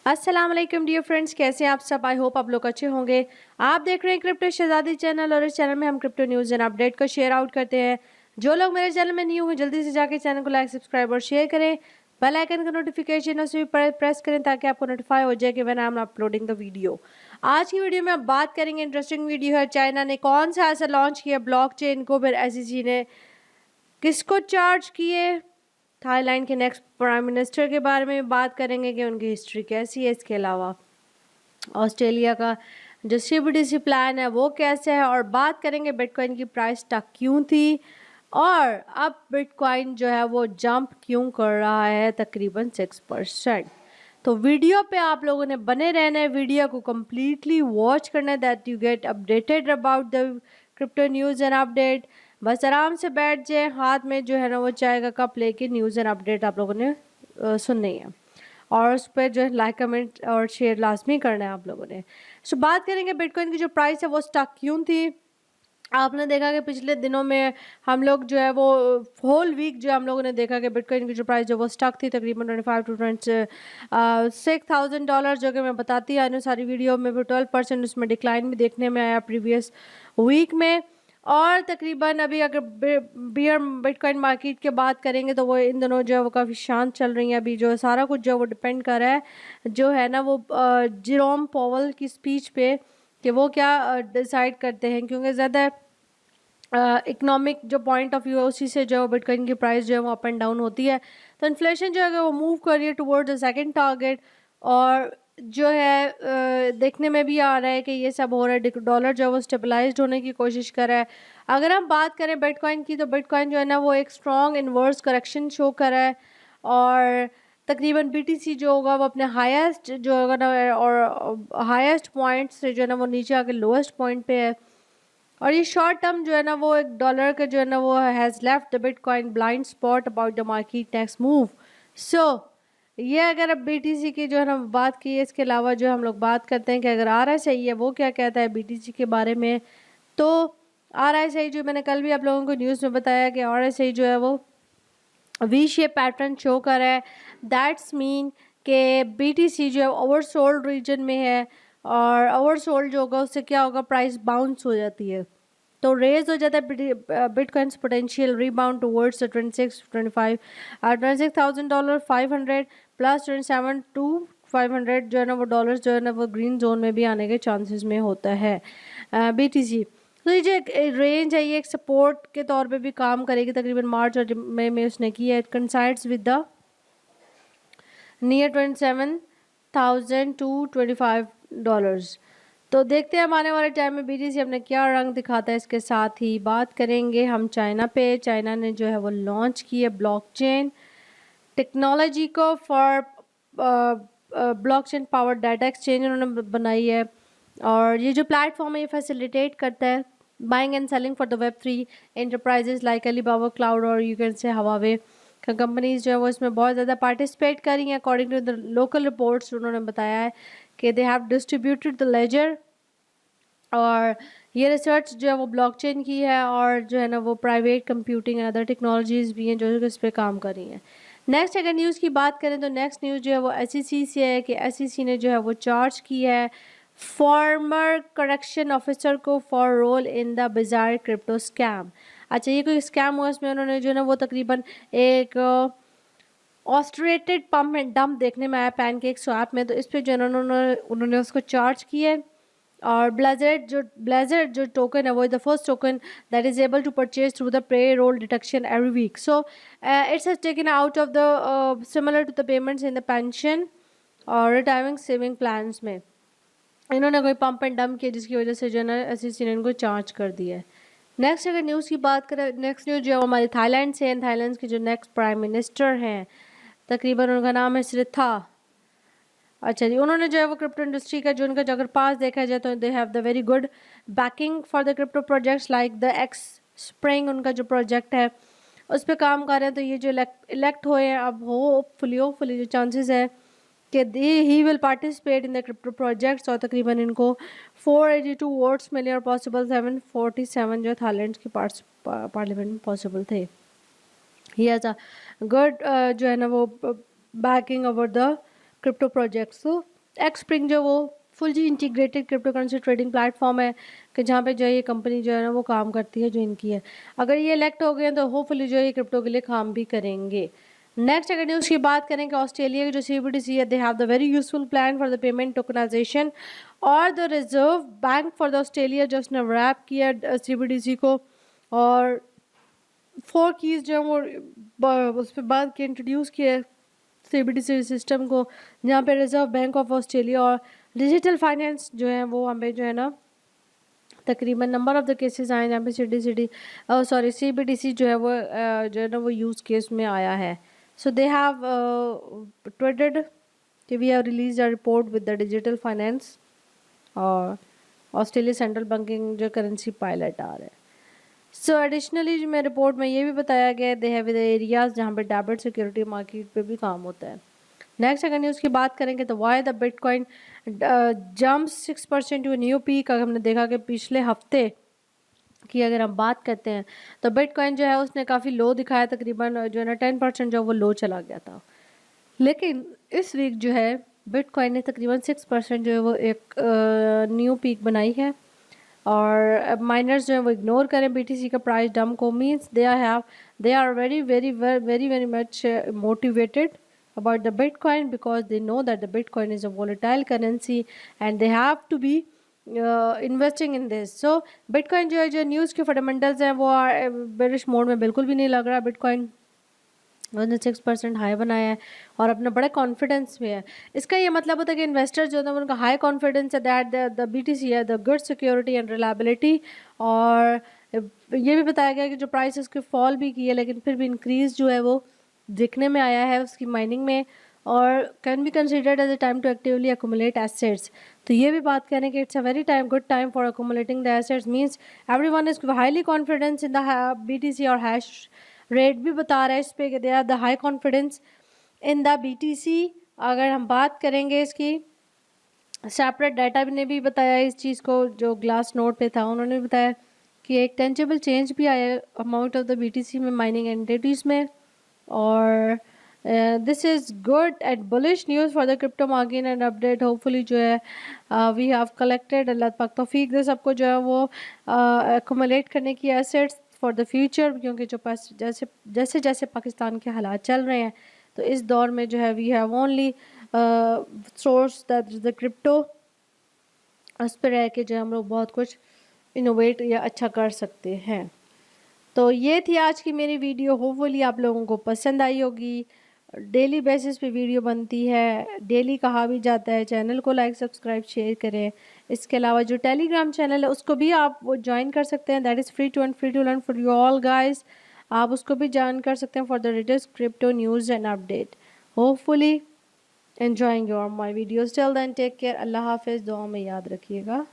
अस्सलाम वालेकुम dear friends, कैसे हैं आप सब। आई होप आप लोग अच्छे होंगे। आप देख रहे हैं क्रिप्टो शहजादी चैनल और इस चैनल में हम क्रिप्टो न्यूज़ एंड अपडेट को शेयर आउट करते हैं। जो लोग मेरे चैनल में न्यू हैं जल्दी से जाके चैनल को लाइक सब्सक्राइब और शेयर करें। बेल आइकन का नोटिफिकेशन उसे भी प्रेस करें ताकि आपको नोटिफाई हो जाए कि when I am uploading the video. आज की वीडियो में आप बात करेंगे, इंटरेस्टिंग वीडियो है। चाइना ने कौन सा ऐसा लॉन्च किया ब्लॉकचेन को, फिर SEC ने किसको चार्ज किए, थाईलैंड के नेक्स्ट प्राइम मिनिस्टर के बारे में बात करेंगे कि उनकी हिस्ट्री कैसी है। इसके अलावा ऑस्ट्रेलिया का जो CBDC प्लान है वो कैसे है, और बात करेंगे बिटकॉइन की प्राइस स्टक क्यों थी और अब बिटकॉइन जो है वो जंप क्यों कर रहा है तकरीबन 6%। तो वीडियो पे आप लोगों ने बने रहना है, वीडियो को कम्प्लीटली वॉच करना है that you get updated about the crypto news and update. बस आराम से बैठ जाए, हाथ में जो है ना वो चाय का कप लेके न्यूज़ एंड अपडेट आप लोगों ने सुननी है, और उस पर जो है लाइक कमेंट और शेयर लाजमी करना है आप लोगों ने। सो बात करेंगे बिटकॉइन की जो प्राइस है वो स्टक क्यों थी। आपने देखा कि पिछले दिनों में हम लोग जो है वो होल वीक जो हम लोगों ने देखा कि बिटकॉइन की जो प्राइस जो वो स्टक थी तकरीबन 25 to 26,000 डॉलर, जो कि मैं बताती आई नो सारी वीडियो में। 12% उसमें डिक्लाइन भी देखने में आया प्रीवियस वीक में। और तकरीबन अभी अगर बियर बिटकॉइन मार्केट की बात करेंगे तो वो इन दिनों जो है वो काफ़ी शांत चल रही है। अभी जो सारा कुछ जो है वो डिपेंड कर रहा है जो है ना वो जेरोम पॉवल की स्पीच पे कि वो क्या डिसाइड करते हैं, क्योंकि ज़्यादा इकोनॉमिक जो पॉइंट ऑफ व्यू है उसी से जो बिटकॉइन की प्राइस जो है वो अप एंड डाउन होती है। तो इन्फ्लेशन जो है वो मूव कर रही है टुवर्ड द सेकंड टारगेट, और जो है देखने में भी आ रहा है कि ये सब हो रहा है। डॉलर जो है वो स्टेबलाइज्ड होने की कोशिश कर रहा है। अगर हम बात करें बिटकॉइन की तो बिटकॉइन जो है ना वो एक स्ट्रॉन्ग इन्वर्स करेक्शन शो कर रहा है, और तकरीबन BTC जो होगा वो अपने हाईएस्ट जो होगा ना और हाईएस्ट पॉइंट से जो है ना वो नीचे आके लोएस्ट पॉइंट पे है। और ये शॉर्ट टर्म जो है ना वो एक डॉलर का जो है ना वो has left the bitcoin blind spot about the market next move. So ये अगर अब BTC की जो है ना बात की है, इसके अलावा जो हम लोग बात करते हैं कि अगर RSI है वो क्या कहता है BTC के बारे में, तो RSI जो मैंने कल भी आप लोगों को न्यूज़ में बताया कि RSI जो है वो वी शेप पैटर्न शो कर रहा है। दैट्स मीन के BTC जो है ओवरसोल्ड रीजन में है, और ओवरसोल्ड जो होगा उससे क्या होगा, प्राइस बाउंस हो जाती है, तो रेज हो जाता है bitcoins potential rebound towards 26,000 dollar 500 plus 27 to 500 जो है ना वो डॉलर्स जो है ना वो ग्रीन जोन में भी आने के चांसेस में होता है BTC। तो ये जो एक रेंज है ये एक सपोर्ट के तौर पे भी काम करेगी। तकरीबन मार्च और मई में उसने किया है। It coincides with the near 27,000 to 25 dollars. तो देखते हैं हम आने वाले टाइम में BTC अपने क्या रंग दिखाता है। इसके साथ ही बात करेंगे हम चाइना पे। चाइना ने जो है वो लॉन्च की है ब्लॉकचेन टेक्नोलॉजी को for blockchain power data exchange उन्होंने बनाई है, और ये जो प्लेटफॉर्म है ये फैसिलिटेट करता है buying and selling for the Web3 enterprises like Alibaba cloud और you can say Huawei companies जो है वो इसमें बहुत ज़्यादा पार्टिसिपेट करी हैं। According to the local reports उन्होंने बताया है कि they have distributed the ledger, और ये रिसर्च जो है वो ब्लॉकचेन की है, और जो है ना वो private computing and other technologies भी हैं जो इस पर काम कर रही हैं। नेक्स्ट अगर न्यूज़ की बात करें तो नेक्स्ट न्यूज़ जो है वो SEC से है कि SEC ने जो है वो चार्ज की है फॉर्मर करेक्शन ऑफिसर को for role in the bizarre crypto scam. अच्छा, ये कोई स्कैम हुआ, इसमें उन्होंने जो है ना वो तकरीबन एक ऑस्ट्रेटेड पम्प एंड डंप देखने में आया पैनकेक स्वैप में, तो इस पर जो है उन्होंने उसको चार्ज किया है। और ब्लेजर जो टोकन है वो the first token that is able to purchase through the payroll deduction every week. So it's has taken out of the similar to the payments in the pension और retiring saving plans में इन्होंने कोई pump and dump किया, जिसकी वजह से जो है ना SEC ने इनको चार्ज कर दिया है। नेक्स्ट अगर न्यूज़ की बात करें, नेक्स्ट न्यूज़ जो है हमारी थाईलैंड से है। थाईलैंड के जो नेक्स्ट प्राइम मिनिस्टर हैं तकरीबन उनका नाम है श्रीथा। अच्छा जी, उन्होंने जो है वो क्रिप्टो इंडस्ट्री का जो उनका अगर पास देखा जाए तो दे have the very good banking for the crypto projects like the x spring उनका जो प्रोजेक्ट है उस पर काम कर रहे हैं। तो ये जो इलेक्ट हुए हैं अब होपफुली जो चांसेस है कि he will participate in the crypto projects, और तकरीबन इनको 482 वोट्स मिले और पॉसिबल 747 जो थाईलैंड की पार्लियामेंट में पॉसिबल थे। ही हैज़ अ गुड जो है ना वो banking over the crypto projects. X spring जो वो full integrated crypto currency trading platform है कि जहाँ पे जो है ये कंपनी जो है ना वो काम करती है जो इनकी है। अगर ये इलेक्ट हो गए तो होपफुली जो है ये क्रिप्टो के लिए काम भी करेंगे। नेक्स्ट अगर न्यूज़ की बात करें कि ऑस्ट्रेलिया की जो CBDC है, they have the very useful plan for the payment tokenisation, और the reserve bank for the Australia जो उसने रैप किया CBDC को, और 4 कीज जो है वो उस पर बात के इंट्रोड्यूस किया CBDC सिस्टम को, जहाँ पे रिजर्व बैंक ऑफ ऑस्ट्रेलिया और डिजिटल फाइनेंस जो है वो हमें जो है ना तकरीबन नंबर ऑफ द केसेस आए जहाँ पे CBDC जो है वो जो है ना वो यूज़ केस में आया है। सो दे हैव ट्वीटेड कि we have release a report with the digital finance और ऑस्ट्रेलिया सेंट्रल बैंकिंग जो करेंसी पायलट आ रहा है। सो एडिशनली जो मैं रिपोर्ट में ये भी बताया गया है दे हैव द एरियाज जहाँ पे डेबिट सिक्योरिटी मार्केट पे भी काम होता है। नेक्स्ट अगर न्यूज़ की बात करेंगे तो why the Bitcoin jump 6% to new peak. अगर हमने देखा कि पिछले हफ्ते की अगर हम बात करते हैं तो बिटकॉइन जो है उसने काफ़ी लो दिखाया, तकरीबन जो है ना 10% जो वो लो चला गया था। लेकिन इस वीक जो है बिटकॉइन ने तकरीबन 6% जो है वो एक न्यू पीक बनाई है। और माइनर्स जो है वो इग्नोर करें BTC का प्राइस डंप को, means they are very very very very much motivated about the Bitcoin because they know that the Bitcoin is a volatile currency and they have to be investing in this. So Bitcoin जो है जो news के fundamentals हैं वो bearish mode में बिल्कुल भी नहीं लग रहा। बिटकॉइन उसने 6% हाई बनाया है और अपना बड़ा कॉन्फिडेंस में है। इसका ये मतलब होता है कि इन्वेस्टर्स जो है उनका हाई कॉन्फिडेंस है दैट द BTC है the good security and reliability. और ये भी बताया गया कि जो प्राइस उसकी फॉल भी की है लेकिन फिर भी इंक्रीज जो है वो दिखने में आया है उसकी माइनिंग में, और can be considered as a time to actively accumulate assets. तो ये भी बात करें कि it's a very good time for accumulating the assets, means everyone is highly confidence in the BTC। और हैश रेट भी बता रहा है इस पे कि they are the high confidence in the BTC। अगर हम बात करेंगे इसकी सेपरेट डाटा ने भी बताया इस चीज़ को, जो ग्लास नोट पे था उन्होंने बताया कि एक टेंजिबल चेंज भी आया अमाउंट ऑफ द BTC में माइनिंग एंटिटीज़ में। और this is good and bullish news for the crypto market and update. Hopefully जो है वी हैव कलेक्टेड, अल्लाह पाक तौफीक दे सबको जो है वो एक्युमुलेट करने की एसेट्स फॉर द फ्यूचर, क्योंकि जो जैसे जैसे पाकिस्तान के हालात चल रहे हैं तो इस दौर में जो है we have only source that is the crypto. उस पर रह के जो हम लोग बहुत कुछ इनोवेट या अच्छा कर सकते हैं। तो ये थी आज की मेरी वीडियो, होपफुली आप लोगों को पसंद आई होगी। डेली बेसिस पे वीडियो बनती है, डेली कहा भी जाता है। चैनल को लाइक सब्सक्राइब शेयर करें। इसके अलावा जो टेलीग्राम चैनल है उसको भी आप वो ज्वाइन कर सकते हैं, that is free to learn for you all guys. आप उसको भी ज्वाइन कर सकते हैं for the latest crypto news and update. Hopefully enjoying your my videos till then, take care, अल्लाह हाफिज़, दुआ में याद रखिएगा।